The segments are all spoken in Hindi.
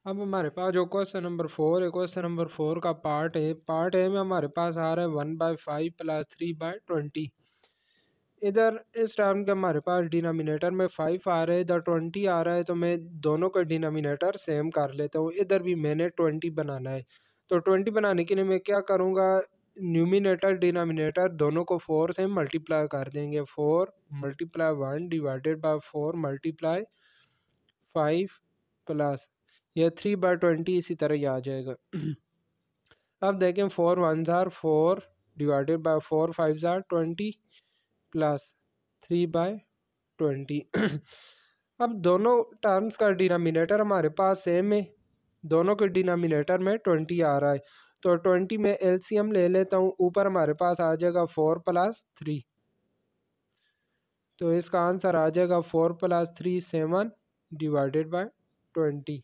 अब हमारे पास जो क्वेश्चन नंबर 4 है, क्वेश्चन नंबर 4 का पार्ट ए में हमारे पास आ रहा है 1/5 प्लस 3/20। इधर इस टर्म के हमारे पास डिनोमिनेटर में 5 आ रहा है, इधर 20 आ रहा है, तो मैं दोनों का डिनोमिनेटर सेम कर लेता हूँ। इधर भी मैंने 20 बनाना है, तो 20 बनाने के लिए मैं क्या करूँगा, न्यूमिनेटर डिनोमिनेटर दोनों को 4 से मल्टीप्लाई कर देंगे। 4 multiply 1 divided by 4 multiply 5 plus ये 3/20 इसी तरह ही आ जाएगा। अब देखें 4 1 jar 4 divided by 4 5 jar 20 plus 3/20। अब दोनों टर्म्स का डिनोमिनेटर हमारे पास सेम है, दोनों के डिनोमिनेटर में 20 आ रहा है, तो 20 में एलसीएम ले लेता हूँ। ऊपर हमारे पास आ जाएगा 4 प्लस 3, तो इसका आंसर आ जाएगा 4 प्लस 3 7 डिवाइडेड बाय 20।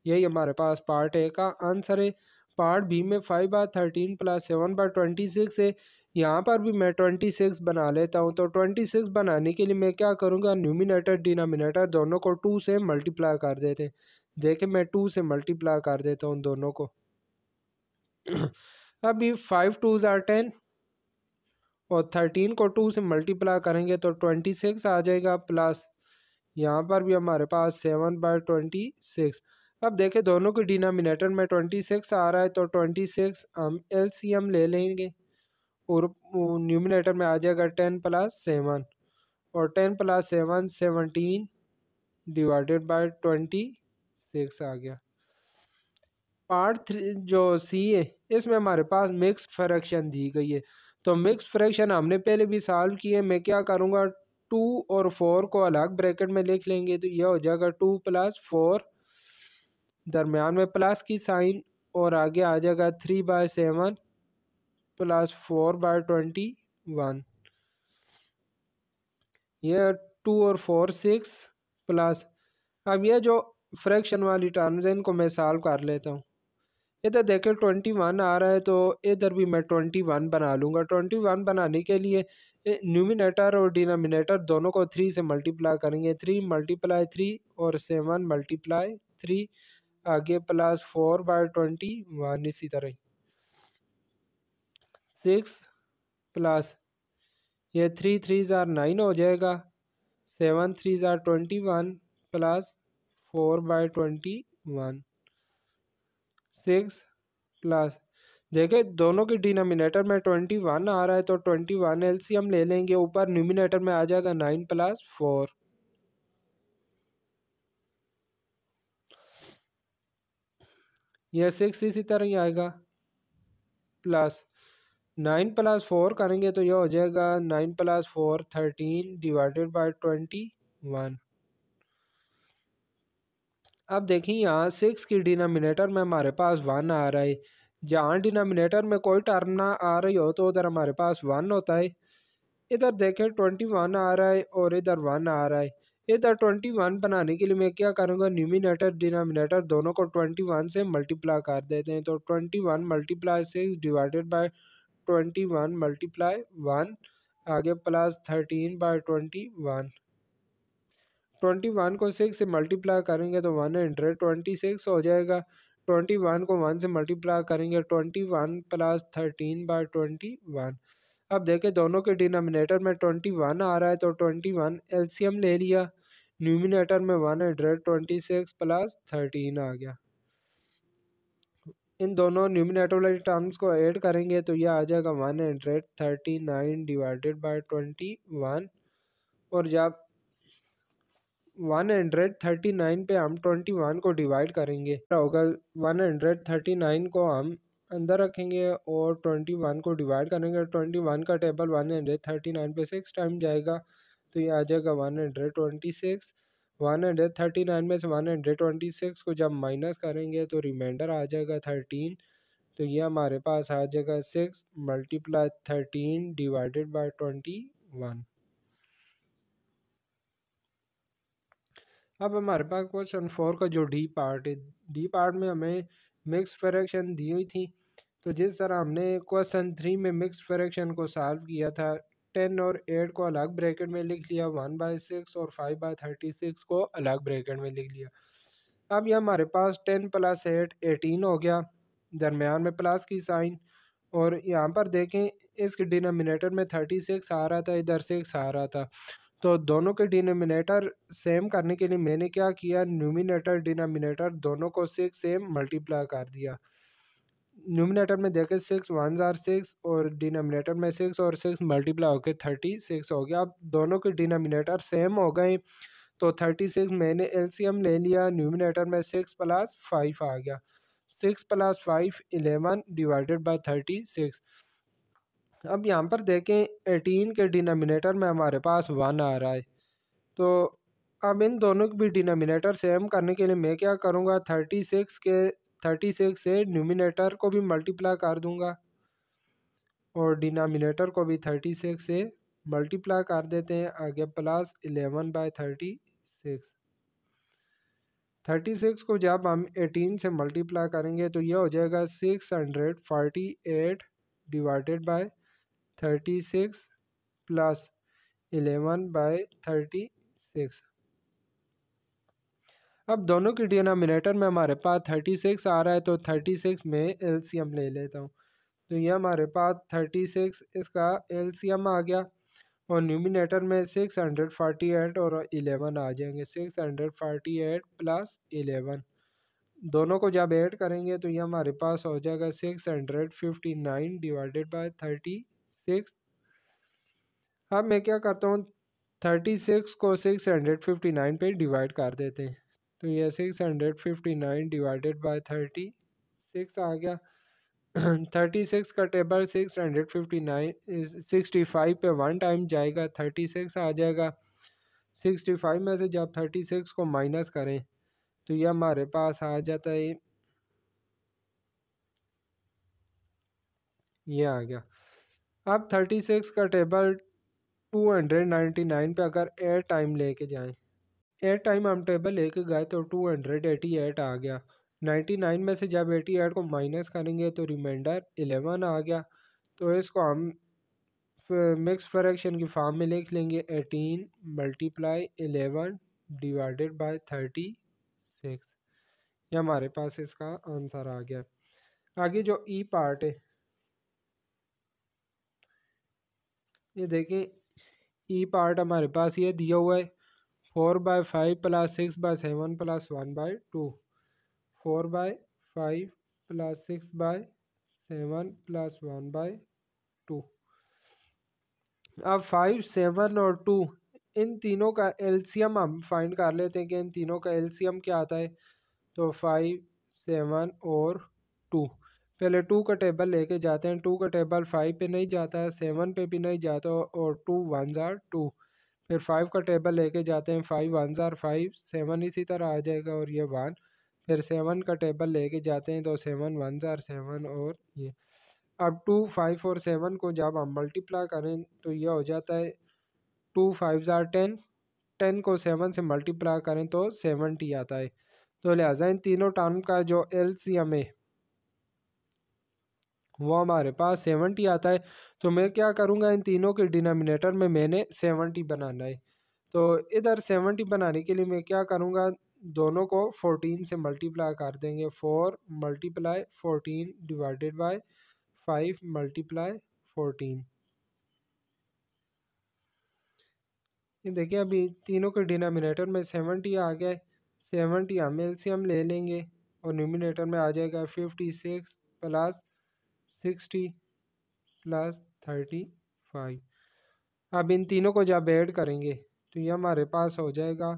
यही हमारे पास पार्ट ए का आंसर है। पार्ट बी में 5/13 प्लस 7/26 है। यहाँ पर भी मैं 26 बना लेता हूँ, तो 26 बनाने के लिए मैं क्या करूँगा, न्यूमिनेटर डिनोमिनेटर दोनों को 2 से मल्टीप्लाई कर देते हैं। देखिए मैं 2 से मल्टीप्लाई कर देता हूँ दोनों को। अभी 5 2 ज़ार 10 और 13 को 2 से मल्टीप्लाई करेंगे तो 26 आ जाएगा, प्लस यहाँ पर भी हमारे पास 7/26। अब देखें दोनों के डिनोमिनेटर में 26 आ रहा है, तो 26 हम एलसीएम ले लेंगे और न्यूमिनेटर में आ जाएगा 10 प्लस 7, और 10 प्लस 7 17 डिवाइडेड बाय 26 आ गया। पार्ट 3 जो सी है, इसमें हमारे पास मिक्स फ्रैक्शन दी गई है, तो मिक्स फ्रैक्शन हमने पहले भी सॉल्व किए। मैं क्या करूँगा, 2 और 4 को अलग ब्रैकेट में लिख लेंगे, तो यह हो जाएगा 2 प्लस 4, दरमियान में प्लस की साइन, और आगे आ जाएगा 3/7 प्लस 4/21। यह 2 और 4 6 प्लस, अब ये जो फ्रैक्शन वाली टर्म्स हैं इनको मैं सॉल्व कर लेता हूँ। इधर देखिए 21 आ रहा है, तो इधर भी मैं 21 बना लूँगा। 21 बनाने के लिए न्यूमिनेटर और डिनोमिनेटर दोनों को 3 से मल्टीप्लाई करेंगे। 3 मल्टीप्लाई 3 और 7 मल्टीप्लाई 3, आगे प्लस 4/21 इसी तरह 6 प्लस ये 3 3 ज़ार 9 हो जाएगा, 7 3 ज़ार 21 प्लस 4/21 6 प्लस, देखिए दोनों के डिनोमिनेटर में 21 आ रहा है, तो 21 एलसीएम ले लेंगे। ऊपर न्यूमिनेटर में आ जाएगा 9 प्लस 4, यह 6 इसी तरह ही आएगा, प्लस 9 प्लस 4 करेंगे तो यह हो जाएगा 9 प्लस 4 13 डिवाइडेड बाय 21। अब देखिए यहाँ 6 की डिनोमिनेटर में हमारे पास 1 आ रहा है। जहाँ डिनोमिनेटर में कोई टर्म ना आ रही हो तो उधर हमारे पास 1 होता है। इधर देखें 21 आ रहा है और इधर 1 आ रहा है। इधर 21 बनाने के लिए मैं क्या करूँगा, न्यूमिनेटर डिनोमिनेटर दोनों को 21 से मल्टीप्लाई कर देते हैं, तो 21 मल्टीप्लाई 6 डिवाइडेड बाय 21 मल्टीप्लाई 1, आगे प्लस 13/21। 21 को 6 से मल्टीप्लाई करेंगे तो 126 हो जाएगा। 21 को 1 से मल्टीप्लाई करेंगे 21 प्लस 13/21। अब देखें दोनों के डिनोमिनेटर में 21 आ रहा है, तो 21 एलसीएम ले लिया, न्यूमिनेटर में 126 प्लस 13 आ गया। इन दोनों न्यूमिनेटर वाली टर्म्स को ऐड करेंगे तो यह आ जाएगा 139 डिवाइडेड बाय 21, और जब 139 पे हम 21 को डिवाइड करेंगे होगा, 139 को हम अंदर रखेंगे और 21 को डिवाइड करेंगे। 21 का टेबल 139 पे 6 टाइम जाएगा, तो ये आ जाएगा 126। 139 में से 126 को जब माइनस करेंगे तो रिमाइंडर आ जाएगा 13, तो ये हमारे पास आ जाएगा 6 मल्टीप्लाई 13 डिवाइडेड बाय 21। अब हमारे पास क्वेश्चन 4 का जो डी पार्ट है, डी पार्ट में हमें मिक्स फ्रैक्शन दी हुई थी, तो जिस तरह हमने क्वेश्चन 3 में मिक्स फ्रैक्शन को सॉल्व किया था, 10 और 8 को अलग ब्रैकेट में लिख लिया, 1/6 और 5/36 को अलग ब्रैकेट में लिख लिया। अब ये हमारे पास 10 + 8 18 हो गया, दरमियान में प्लस की साइन। और यहाँ पर देखें इसके डिनोमिनेटर में 36 आ रहा था, इधर 6 आ रहा था। तो दोनों के डिनोमिनेटर सेम करने के लिए मैंने क्या किया, न्यूमिनेटर डिनोमिनेटर दोनों को 6 से मल्टीप्लाई कर दिया। न्यूमिनेटर में देखें 6 1 जार 6 और डिनोमिनेटर में 6 और 6 मल्टीप्लाई होकर 36 हो गया। अब दोनों के डिनोमिनेटर सेम हो गए तो 36 मैंने एलसीएम ले लिया, न्यूमिनेटर में 6 + 5 आ गया। 6 + 5 11 डिवाइडेड बाय 36। अब यहाँ पर देखें 18 के डिनोमिनेटर में हमारे पास 1 आ रहा है। तो अब इन दोनों की भी डिनोमिनेटर सेम करने के लिए मैं क्या करूँगा, 36 से न्यूमिनेटर को भी मल्टीप्लाई कर दूँगा और डिनोमिनेटर को भी 36 से मल्टीप्लाई कर देते हैं। आगे प्लस 11/36। 36 को जब हम 18 से मल्टीप्लाई करेंगे तो ये हो जाएगा 648 डिवाइडेड बाय 36 प्लस 11/36। अब दोनों के डिनोमिनेटर में हमारे पास 36 आ रहा है तो 36 में एलसीएम ले लेता हूँ। तो ये हमारे पास 36 इसका एलसीएम आ गया और न्यूमिनेटर में 648 और 11 आ जाएंगे। 648 प्लस 11 दोनों को जब ऐड करेंगे तो ये हमारे पास हो जाएगा 659 डिवाइडेड बाय 36। अब मैं क्या करता हूँ, 36 को 659 पे डिवाइड कर देते हैं। तो ये 659 डिवाइडेड बाय 36 आ गया। 36 का टेबल 665 पे 1 टाइम जाएगा, 36 आ जाएगा। 65 में से जब 36 को माइनस करें तो ये हमारे पास आ जाता है, ये आ गया। अब 36 का टेबल 299 पे अगर 8 टाइम लेके जाएं, 8 टाइम हम टेबल लेके गए तो 288 आ गया। 99 में से जब 88 को माइनस करेंगे तो रिमाइंडर 11 आ गया। तो इसको हम मिक्स फ्रैक्शन की फॉर्म में लिख लेंगे, 18 × 11 डिवाइडेड बाय 36। ये हमारे पास इसका आंसर आ गया। आगे जो ई पार्ट है, ये देखें ई पार्ट हमारे पास ये दिया हुआ है 4/5 + 6/7 + 1/2। 4/5 + 6/7 + 1/2। अब 5 7 और 2 इन तीनों का एलसीएम हम फाइंड कर लेते हैं कि इन तीनों का एलसीएम क्या आता है। तो 5 7 और 2, पहले 2 का टेबल लेके जाते हैं। 2 का टेबल 5 पे नहीं जाता है, 7 पे भी नहीं जाता और 2 1 जार 2। फिर 5 का टेबल लेके जाते हैं, 5 1 जार 5, 7 इसी तरह आ जाएगा और ये 1। फिर 7 का टेबल लेके जाते हैं तो 7 1 जार 7 और ये। अब 2 5 और 7 को जब हम मल्टीप्लाई करें तो यह हो जाता है 2 5 जार 10। 10 को 7 से मल्टीप्लाई करें तो 70 आता है। तो लिहाजा इन तीनों टर्म का जो एलसीएम है वो हमारे पास 70 आता है। तो मैं क्या करूँगा, इन तीनों के डिनोमिनेटर में मैंने 70 बनाना है। तो इधर 70 बनाने के लिए मैं क्या करूँगा, दोनों को 14 से मल्टीप्लाई कर देंगे। 4 × 14 डिवाइडेड बाय 5 × 14। ये देखिए अभी तीनों के डिनोमिनेटर में 70 आ गया है। 70 हम एलसीएम ले लेंगे और न्यूमिनेटर में आ जाएगा 56 + 60 + 35। अब इन तीनों को जब ऐड करेंगे तो ये हमारे पास हो जाएगा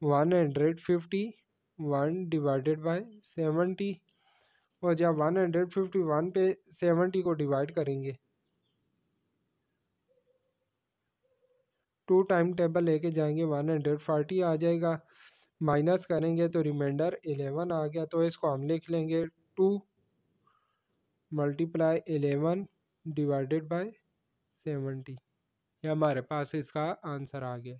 151 डिवाइडेड बाय 70। और जब 151 पे 70 को डिवाइड करेंगे, 2 टाइम टेबल लेके जाएंगे, 140 आ जाएगा। माइनस करेंगे तो रिमाइंडर 11 आ गया। तो इसको हम लिख लेंगे 2 × 11 डिवाइडेड बाय 70। ये हमारे पास इसका आंसर आ गया।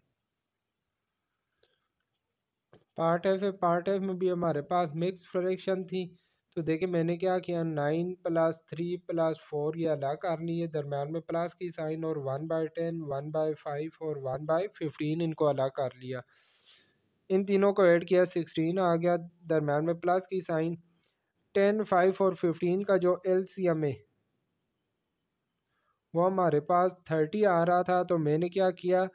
पार्ट एफ है, पार्ट एफ में भी हमारे पास मिक्स फ्रैक्शन थी। तो देखिए मैंने क्या किया, 9 + 3 + 4 ये अलग कर लिए, दरम्यान में प्लस की साइन, और 1/10 1/5 और 1/15 इनको अलग कर लिया। इन तीनों को ऐड किया 16 आ गया, दरम्यान में प्लस की साइन। 10, 5 और 15 का जो एलसीएम है वो हमारे पास 30 आ रहा था, तो मैंने क्या किया,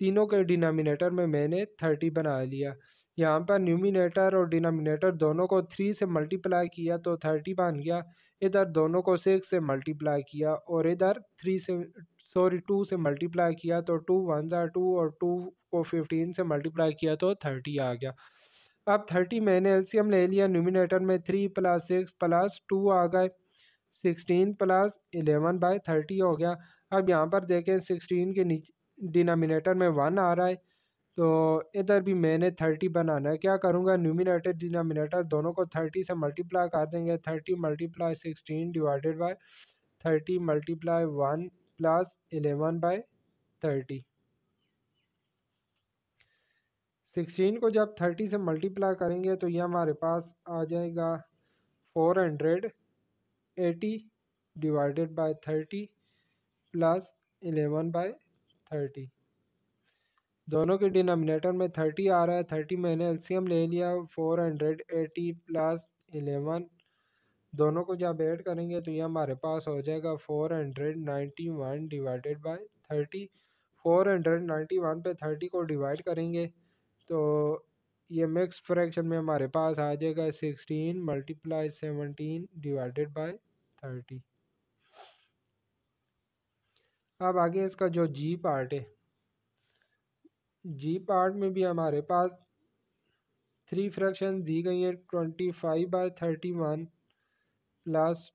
तीनों के डिनोमिनेटर में मैंने 30 बना लिया। यहाँ पर न्यूमिनेटर और डिनोमिनेटर दोनों को 3 से मल्टीप्लाई किया तो 30 बन गया। इधर दोनों को 6 से मल्टीप्लाई किया और इधर 2 से मल्टीप्लाई किया तो 2 1 ज़ा 2 और 2 को 15 से मल्टीप्लाई किया तो 30 आ गया। अब 30 मैंने एलसीएम ले लिया, न्यूमिनेटर में 3 + 6 + 2 आ गए, 16 + 11/30 हो गया। अब यहाँ पर देखें 16 के नीचे डिनोमिनेटर में 1 आ रहा है, तो इधर भी मैंने 30 बनाना है। क्या करूँगा, न्यूमिनेटर डिनोमिनेटर दोनों को 30 से मल्टीप्लाई कर देंगे। 30 × 16 डिवाइडेड बाय 30 × 1 + 11/30। 16 को जब 30 से मल्टीप्लाई करेंगे तो ये हमारे पास आ जाएगा 480 डिवाइडेड बाय 30 + 11/30। दोनों के डिनोमिनेटर में 30 आ रहा है, 30 मैंने एलसीएम ले लिया, 480 + 11, दोनों को जब ऐड करेंगे तो ये हमारे पास हो जाएगा 491 डिवाइडेड बाय 30। 491 पे 30 को डिवाइड करेंगे तो ये मिक्स फ्रैक्शन में हमारे पास आ जाएगा 16 × 17 डिवाइडेड बाय 30। अब आगे इसका जो जी पार्ट है, जी पार्ट में भी हमारे पास 3 फ्रैक्शन दी गई है, 25/31 +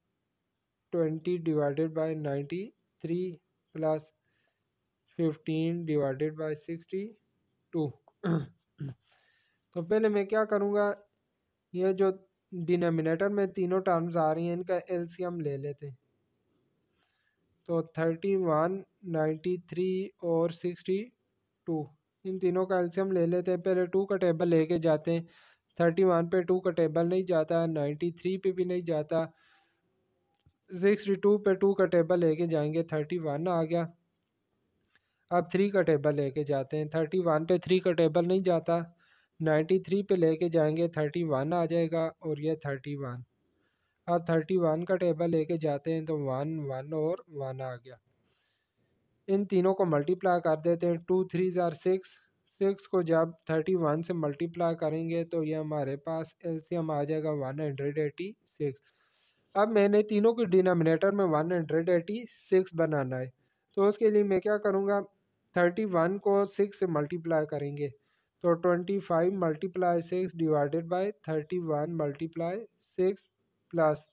20 डिवाइडेड बाय 93 + 15 डिवाइडेड बाय 62। तो पहले मैं क्या करूँगा, ये जो डिनोमिनेटर में तीनों टर्म्स आ रही हैं इनका एलसीएम ले लेते हैं। तो 31, 93 और 62, इन तीनों का एलसीएम ले लेते हैं। पहले 2 का टेबल लेके जाते हैं। 31 पे 2 का टेबल नहीं जाता, 93 पे भी नहीं जाता, 62 पे 2 का टेबल लेके जाएंगे, 31 आ गया। अब 3 का टेबल लेके जाते हैं, 31 पे 3 का टेबल नहीं जाता, 93 पे लेके जाएंगे, 31 आ जाएगा और ये 31। अब 31 का टेबल लेके जाते हैं तो 1 1 और 1 आ गया। इन तीनों को मल्टीप्लाई कर देते हैं, 2 3 ज़ार 6, 6 को जब 31 से मल्टीप्लाई करेंगे तो ये हमारे पास एलसीएम आ जाएगा 186। अब मैंने तीनों के डिनोमिनेटर में 186 बनाना है, तो उसके लिए मैं क्या करूँगा, 31 को 6 से मल्टीप्लाई करेंगे तो 25 × 6 डिवाइडेड बाय 31 × 6 प्लस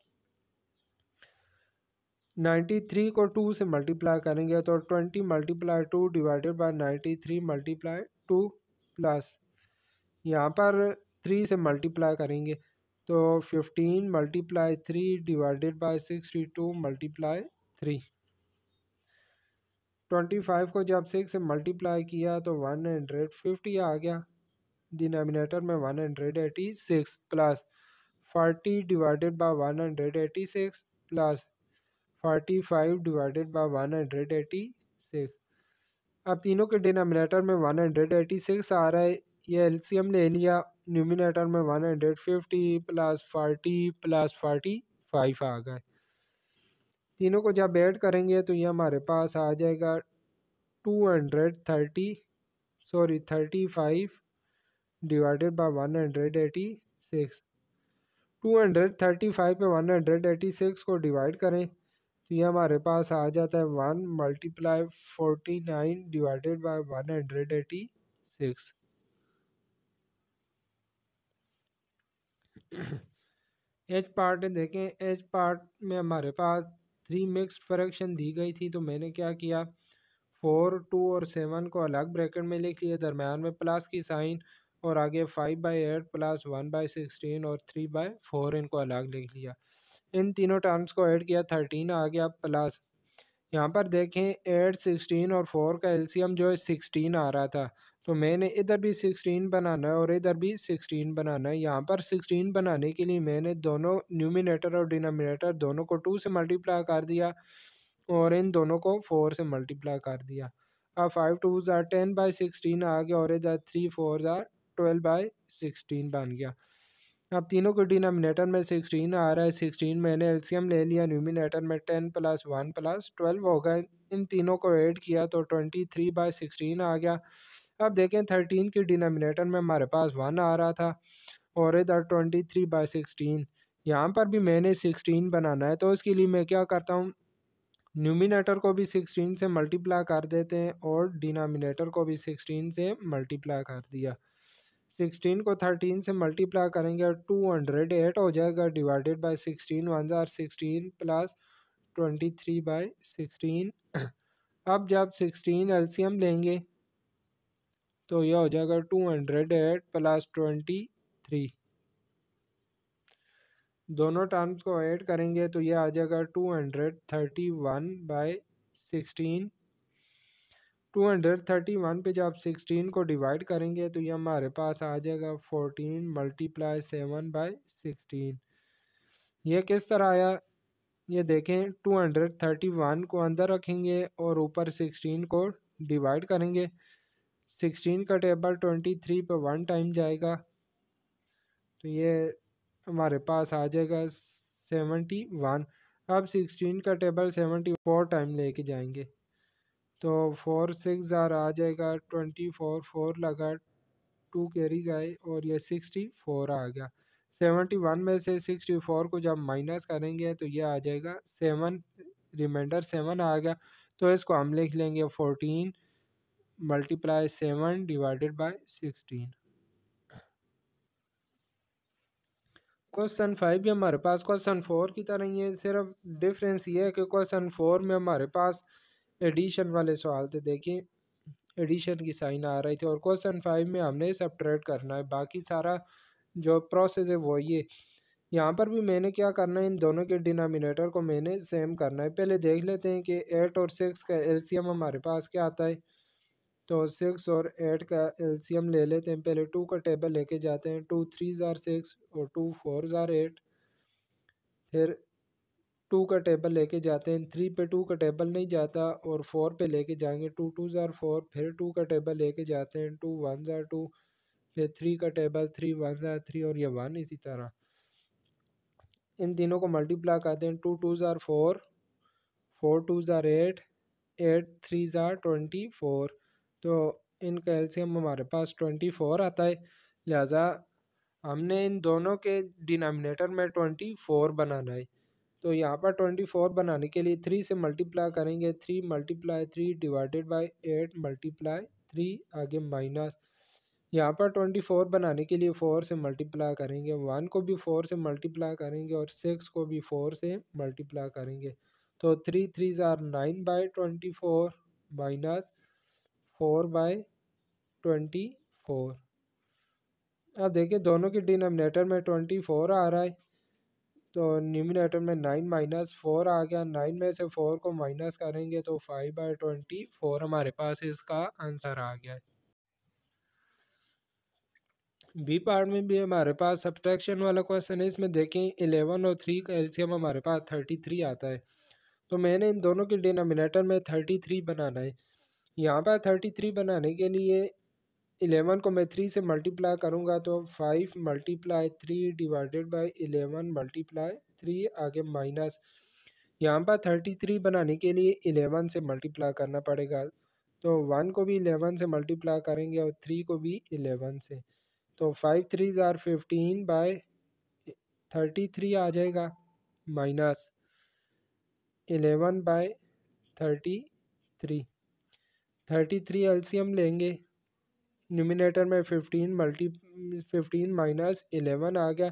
93 को 2 से मल्टीप्लाई करेंगे तो 20 × 2 डिवाइडेड बाय 93 × 2 प्लस यहाँ पर 3 से मल्टीप्लाई करेंगे तो 15 × 3 डिवाइडेड बाय 62 × 3। 25 को जब 6 से मल्टीप्लाई किया तो 150 आ गया, डिनोमिनेटर में 186 plus 40 divided by 186 plus 45 divided by 186। अब तीनों के डिनोमिनेटर में 186 आ रहा है, ये एलसीएम ले लिया, न्यूमिनेटर में 150 प्लस 40 प्लस 45 आ गए। तीनों को जब ऐड करेंगे तो ये हमारे पास आ जाएगा 35 डिवाइडेड बाय 186। 235 पे 186 को डिवाइड करें तो ये हमारे पास आ जाता है 1 × 49 डिवाइडेड बाय 186। एच पार्ट देखें, एच पार्ट में हमारे पास 3 मिक्स्ड फ्रैक्शन दी गई थी, तो मैंने क्या किया, 4, 2 और 7 को अलग ब्रैकेट में लिख लिया, दरम्यान में प्लस की साइन, और आगे 5/8 प्लस 1/16 और 3/4 इनको अलग लिख लिया। इन तीनों टर्म्स को ऐड किया, 13 आ गया, प्लस यहाँ पर देखें 8, 16 और 4 का एलसीएम जो है 16 आ रहा था, तो मैंने इधर भी 16 बनाना है और इधर भी 16 बनाना है। यहाँ पर 16 बनाने के लिए मैंने दोनों न्यूमिनेटर और डिनोमिनेटर दोनों को 2 से मल्टीप्लाई कर दिया और इन दोनों को 4 से मल्टीप्लाई कर दिया। अब 5 2 ज़ार 10/16 आ गया और इधर 3 4 ज़ार 12/16 बन गया। अब तीनों के डिनोमिनेटर में 16 आ रहा है, 16 मैंने एलसीएम ले लिया, न्यूमिनेटर में 10 + 1 + 12 हो गए। इन तीनों को ऐड किया तो 23/16 आ गया। अब देखें 13 के डिनोमिनेटर में हमारे पास 1 आ रहा था और इधर 23/16। यहाँ पर भी मैंने 16 बनाना है, तो उसके लिए मैं क्या करता हूँ, न्यूमिनेटर को भी 16 से मल्टीप्लाई कर देते हैं और डिनोमिनेटर को भी 16 से मल्टीप्लाई कर दिया। 16 को 13 से मल्टीप्लाई करेंगे और 208 हो जाएगा, डिवाइडेड बाय 16 1 जार 16 प्लस 23/16। अब जब 16 एलसीएम लेंगे तो यह हो जाएगा 208 + 23। दोनों टर्म्स को ऐड करेंगे तो यह आ जाएगा 231/16। 231 पे जब 16 को डिवाइड करेंगे तो ये हमारे पास आ जाएगा 14 × 7/16। ये किस तरह आया, ये देखें 231 को अंदर रखेंगे और ऊपर 16 को डिवाइड करेंगे। 16 का टेबल 23 पे 1 टाइम जाएगा तो ये हमारे पास आ जाएगा 71। अब 16 का टेबल 74 टाइम लेके जाएंगे तो 4 6 ज़ार आ जाएगा 24, 4 लगा 2 कैरी गए और ये 64 आ गया। 71 में से 64 को जब माइनस करेंगे तो ये आ जाएगा 7, रिमाइंडर 7 आ गया। तो इसको हम लिख लेंगे 14 × 7 डिवाइडेड बाय 16। क्वेश्चन 5 भी हमारे पास क्वेश्चन 4 की तरह ही है, सिर्फ डिफरेंस ये है कि क्वेश्चन 4 में हमारे पास एडिशन वाले सवाल थे, देखिए एडिशन की साइन आ रही थी, और क्वेश्चन 5 में हमने सब्ट्रैक्ट करना है। बाकी सारा जो प्रोसेस है वो ये। यहाँ पर भी मैंने क्या करना है, इन दोनों के डिनोमिनेटर को मैंने सेम करना है। पहले देख लेते हैं कि 8 और 6 का एलसीएम हमारे पास क्या आता है। तो 6 और 8 का एलसीएम ले लेते हैं। पहले 2 का टेबल लेके जाते हैं, 2 3 ज़ार 6 और 2 4 ज़ार 8। फिर 2 का टेबल लेके जाते हैं, 3 पे 2 का टेबल नहीं जाता और 4 पे लेके जाएंगे, 2 2 ज़ार 4। फिर 2 का टेबल लेके जाते हैं, 2 1 ज़ार 2। फिर 3 का टेबल 3 1 ज़ार 3 और ये 1। इसी तरह इन तीनों को मल्टीप्लाई करते हैं, 2 2 ज़ार 4, 4 2 ज़ार 8, 8 3 ज़ार 24। तो इनका एलसीएम हमारे पास 24 आता है। लिहाजा हमने इन दोनों के डिनोमिनेटर में 24 बनाना है। तो यहाँ पर 24 बनाने के लिए 3 से मल्टीप्लाई करेंगे, 3 × 3 डिवाइडेड बाय 8 × 3 आगे माइनस। यहाँ पर 24 बनाने के लिए 4 से मल्टीप्लाई करेंगे, 1 को भी 4 से मल्टीप्लाई करेंगे और 6 को भी 4 से मल्टीप्लाई करेंगे। तो 3 3 ज़ार 9/24 माइनस 4/24। अब देखिए दोनों के डिनोमिनेटर में 24 आ रहा है तो न्यूमिनेटर में 9 - 4 आ गया। 9 में से 4 को माइनस करेंगे तो 5/24 हमारे पास इसका आंसर आ गया है। बी पार्ट में भी हमारे पास सब्ट्रैक्शन वाला क्वेश्चन है। इसमें देखें 11 और 3 का एलसीएम हमारे पास 33 आता है। तो मैंने इन दोनों के डिनोमिनेटर में 33 बनाना है। यहाँ पर 33 बनाने के लिए 11 को मैं 3 से मल्टीप्लाई करूँगा तो 5 × 3 डिवाइडेड बाय 11 × 3 आगे माइनस। यहाँ पर 33 बनाने के लिए 11 से मल्टीप्लाई करना पड़ेगा। तो 1 को भी 11 से मल्टीप्लाई करेंगे और 3 को भी 11 से। तो 5 3 ज़ार 15/33 आ जाएगा माइनस 11/33। 33 एलसीएम लेंगे, न्यूमिनेटर में 15 माइनस 11 आ गया।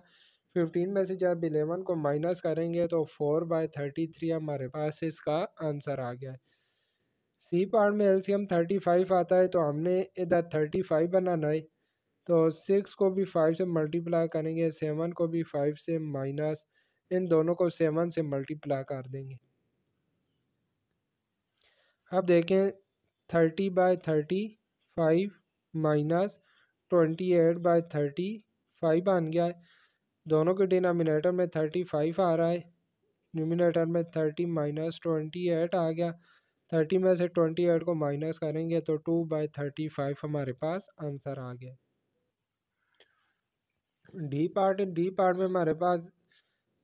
15 में से जब 11 को माइनस करेंगे तो 4/33 हमारे पास इसका आंसर आ गया है। सी पार्ट में एलसीएम 35 आता है तो हमने इधर 35 बनाना है। तो 6 को भी 5 से मल्टीप्लाई करेंगे, 7 को भी 5 से माइनस, इन दोनों को 7 से मल्टीप्लाई कर देंगे। अब देखें 30/35 माइनस 28/35 बन गया है। दोनों के डिनोमिनेटर में 35 आ रहा है, न्यूमिनेटर में 30 - 28 आ गया। 30 में से 28 को माइनस करेंगे तो 2/35 हमारे पास आंसर आ गया। डी पार्ट में हमारे पास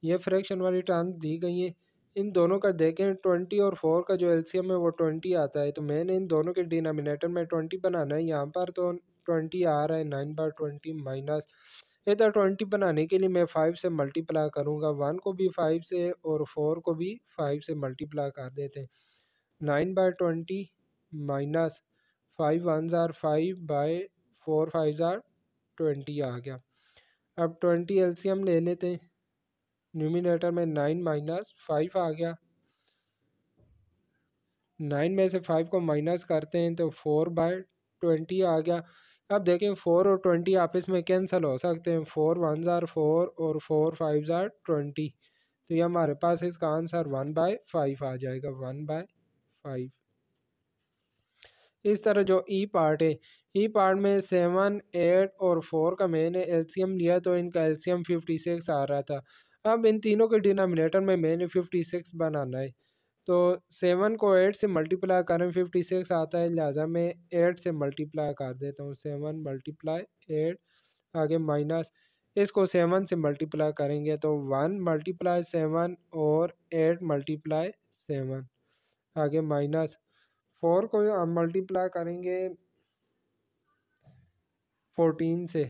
ये फ्रैक्शन वाली टर्म दी गई है। इन दोनों का देखें 20 और 4 का जो एलसीएम है वो 20 आता है, तो मैंने इन दोनों के डिनोमिनेटर में 20 बनाना है। यहाँ पर तो 20 आ रहा है, 9/20 माइनस इधर 20 बनाने के लिए मैं 5 से मल्टीप्लाई करूँगा। 1 को भी 5 से और 4 को भी 5 से मल्टीप्लाई कर देते हैं। 9/20 माइनस 5 1 ज़ार 5/4 5 ज़ार 20 आ गया। अब 20 एलसीएम ले लेते हैं। न्यूमिनेटर में 9 माइनस 5 आ गया। 9 में से 5 को माइनस करते हैं तो 4/20 आ गया। अब देखें 4 और 20 आपस में कैंसिल हो सकते हैं। 4 1 ज़ार 4 और 4 5 ज़ार 20, तो ये हमारे पास इसका आंसर 1/5 आ जाएगा। 1/5। इस तरह जो ई पार्ट है, ई पार्ट में 7 8 और 4 का मैंने एलसीएम लिया तो इनका एलसीएम 56 आ रहा था। अब इन तीनों के डिनोमिनेटर में मैंने 56 बनाना है, तो 7 को 8 से मल्टीप्लाई करें 56 आता है, लिहाजा मैं 8 से मल्टीप्लाई कर देता हूँ। 7 मल्टीप्लाई 8 आगे माइनस इसको 7 से मल्टीप्लाई करेंगे तो 1 मल्टीप्लाई 7 और 8 मल्टीप्लाई 7 आगे माइनस 4 को हम मल्टीप्लाई करेंगे 14 से,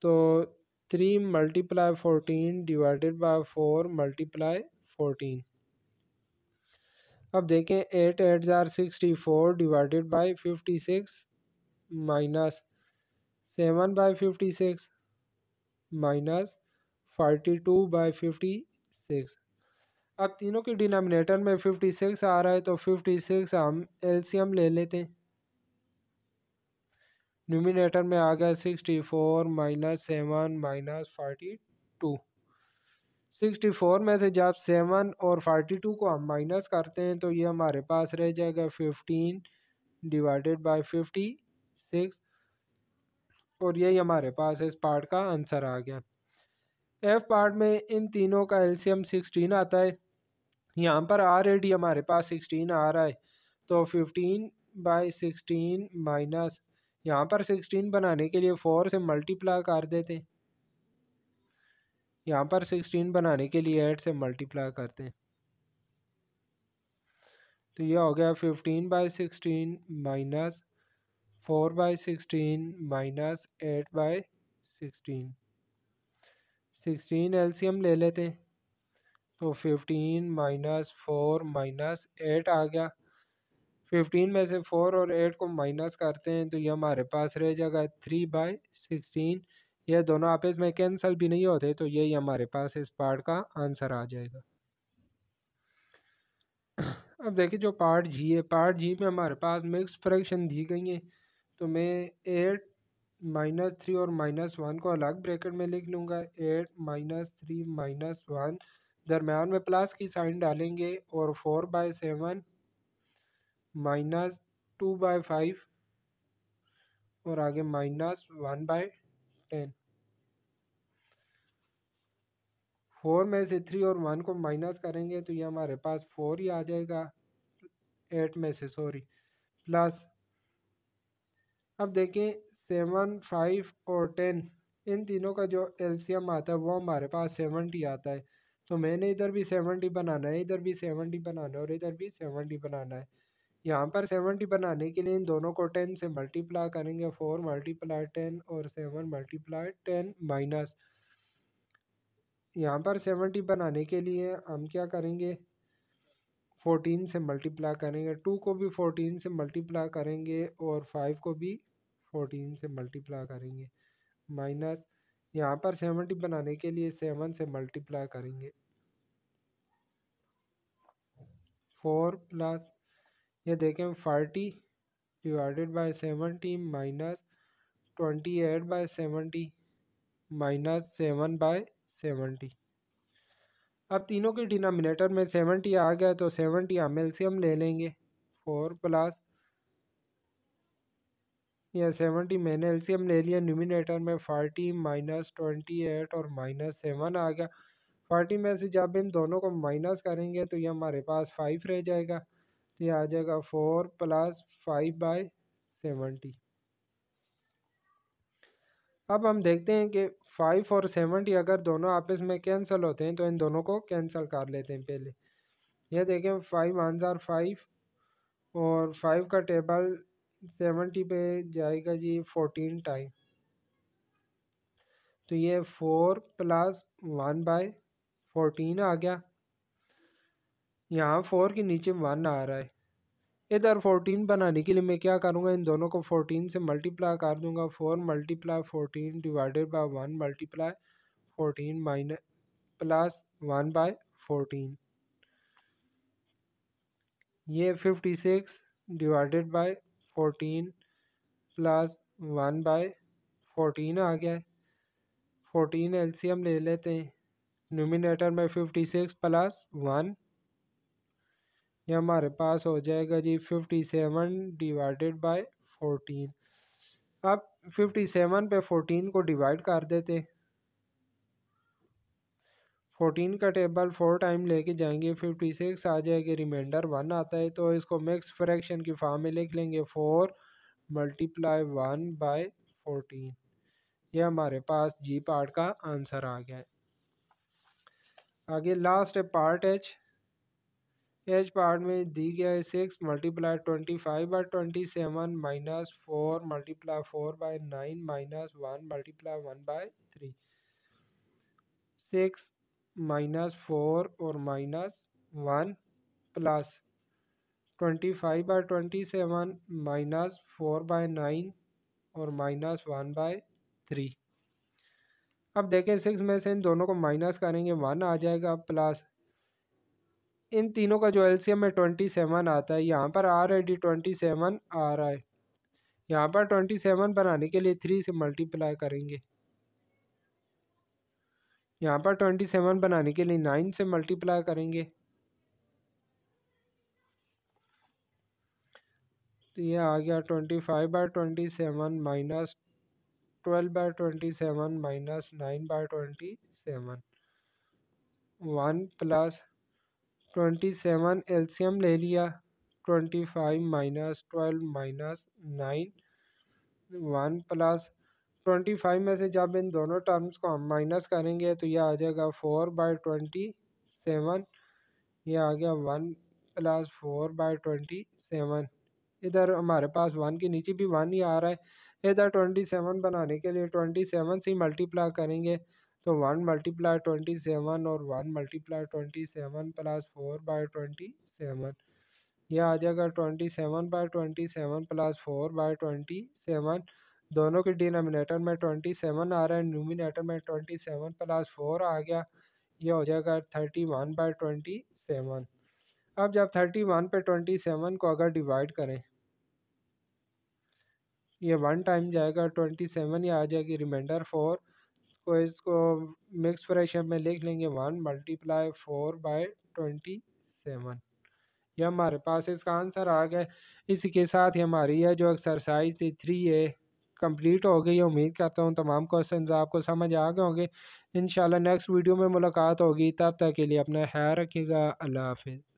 तो 3 मल्टीप्लाई 14 डिवाइडेड बाय 4 मल्टीप्लाई 14। अब देखें 8 8 ज़ार 64 डिवाइडेड बाई 56 माइनस 7/56 माइनस 42/56। अब तीनों के डिनोमिनेटर में 56 आ रहा है तो 56 हम एलसीएम ले लेते हैं। न्यूमिनेटर में आ गया 64 माइनस 7 माइनस 42। 64 में से जब 7 और 42 को हम माइनस करते हैं तो ये हमारे पास रह जाएगा 15 डिवाइडेड बाय 56, और यही हमारे पास इस पार्ट का आंसर आ गया। एफ पार्ट में इन तीनों का एलसीएम 16 आता है। यहाँ पर ऑलरेडी हमारे पास 16 आ रहा है, तो 15/16 माइनस यहाँ पर 16 बनाने के लिए 4 से मल्टीप्लाई कर देते हैं। यहाँ पर 16 बनाने के लिए 8 से मल्टीप्लाई करते हैं, तो यह हो गया 15/16 माइनस 4/16 माइनस 8/16। 16 एलसीएम ले लेते हैं, तो 15 माइनस 4 माइनस 8 आ गया। 15 में से 4 और 8 को माइनस करते हैं तो ये हमारे पास रह जाएगा 3/16। यह दोनों आपस में कैंसिल भी नहीं होते, तो यही हमारे पास इस पार्ट का आंसर आ जाएगा। अब देखिए जो पार्ट जी है, पार्ट जी में हमारे पास मिक्स फ्रैक्शन दी गई है, तो मैं 8 -3 और -1 को अलग ब्रैकेट में लिख लूँगा। 8 -3 -1 दरम्यान में प्लस की साइन डालेंगे, और 4/7 -2/5 और आगे -1/10। 4 में से 3 और 1 को माइनस करेंगे तो ये हमारे पास 4 ही आ जाएगा। 8 में से सॉरी प्लस, अब देखें 7 5 और 10 इन तीनों का जो एलसीएम आता है वो हमारे पास 70 आता है, तो मैंने इधर भी 70 बनाना है, इधर भी 70 बनाना है और इधर भी 70 बनाना है। यहाँ पर 70 बनाने के लिए इन दोनों को 10 से मल्टीप्लाई करेंगे। 4 मल्टीप्लाई 10 और 7 मल्टीप्लाई 10 माइनस, यहाँ पर 70 बनाने के लिए हम क्या करेंगे, 14 से मल्टीप्लाई करेंगे। 2 को भी 14 से मल्टीप्लाई करेंगे और 5 को भी 14 से मल्टीप्लाई करेंगे माइनस, यहाँ पर 70 बनाने के लिए 7 से मल्टीप्लाई करेंगे। 4 प्लस ये देखें 40 डिवाइडेड बाय 70 माइनस 28/70 माइनस 7/70। अब तीनों के डिनोमिनेटर में 70 आ गया तो 70 हम एलसीएम ले लेंगे। 4 प्लस या 70 मैंने एलसीएम ले लिया। न्यूमिनेटर में 40 माइनस 28 और माइनस 7 आ गया। 40 में से जब इन दोनों को माइनस करेंगे तो ये हमारे पास 5 रह जाएगा, तो ये आ जाएगा 4 प्लस 5/70। अब हम देखते हैं कि 5 और 70 अगर दोनों आपस में कैंसिल होते हैं तो इन दोनों को कैंसिल कर लेते हैं पहले। ये देखें 5 1 आर 5 और 5 का टेबल 70 पे जाएगा जी 14 टाइम, तो ये 4 प्लस 1/14 आ गया। यहाँ 4 के नीचे 1 आ रहा है। इधर 14 बनाने के लिए मैं क्या करूँगा, इन दोनों को 14 से मल्टीप्लाई कर दूंगा। 4 multiply 14 divided by 1 multiply 14 minus plus 1/14, ये 56 डिवाइडेड बाय 14 प्लस 1/14 आ गया है। 14 एलसीएम ले लेते हैं, न्यूमिनेटर में 56 प्लस 1, ये हमारे पास हो जाएगा जी 57 डिवाइडेड बाय 14। अब 57 पे 14 को डिवाइड कर देते, 14 का टेबल 4 टाइम लेके जाएंगे, 56 आ जाएगी, रिमाइंडर 1 आता है, तो इसको मिक्स फ्रैक्शन की फॉर्म में लिख लेंगे 4 मल्टीप्लाई 1/14। ये हमारे पास जी पार्ट का आंसर आ गया है। आगे लास्ट है पार्ट एच पार्ट में दी गया है 6 multiply 25/27 minus 4 multiply 4/9 minus 1 multiply 1/3। 6 minus 4 और माइनस 1 प्लस 25/27 माइनस 4/9 और माइनस 1/3। अब देखें 6 में से इन दोनों को माइनस करेंगे 1 आ जाएगा, प्लस इन तीनों का जो एलसीएम में 27 आता है, यहाँ पर ऑलरेडी 27 आ रहा है, यहाँ पर 27 बनाने के लिए 3 से मल्टीप्लाई करेंगे, यहाँ पर 27 बनाने के लिए 9 से मल्टीप्लाई करेंगे, तो ये आ गया 25/27 माइनस 12/27 माइनस 9/27, 1 प्लस 27 एलसीएम ले लिया, 25 माइनस 12 माइनस 9, 1 प्लस 25 में से जब इन दोनों टर्म्स को हम माइनस करेंगे तो यह आ जाएगा 4/27, ये आ गया 1 प्लस 4/27। इधर हमारे पास 1 के नीचे भी 1 ही आ रहा है, इधर 27 बनाने के लिए 27 से ही मल्टीप्लाई करेंगे, तो 1 मल्टीप्लाई 27 और 1 मल्टीप्लाई 27 प्लस 4/27, यह आ जाएगा 27/27 प्लस 4/27। दोनों के डिनोमिनेटर में 27 आ रहा है, न्यूमिनेटर में 27 प्लस 4 आ गया, यह हो जाएगा 31/27। अब जब 31 पे 27 को अगर डिवाइड करें, ये 1 टाइम जाएगा, 27 ही आ जाएगी, रिमाइंडर 4 को इसको मिक्स फ्रैक्शन में लिख लेंगे 1 मल्टीप्लाई 4/27, यह हमारे पास इसका आंसर आ गया। इसी के साथ ही हमारी यह जो एक्सरसाइज थी 3A कंप्लीट हो गई। उम्मीद करता हूँ तमाम क्वेश्चंस आपको समझ आ गए होंगे। इंशाल्लाह नेक्स्ट वीडियो में मुलाकात होगी, तब तक के लिए अपना ख्याल रखिएगा। अल्लाह हाफिज़।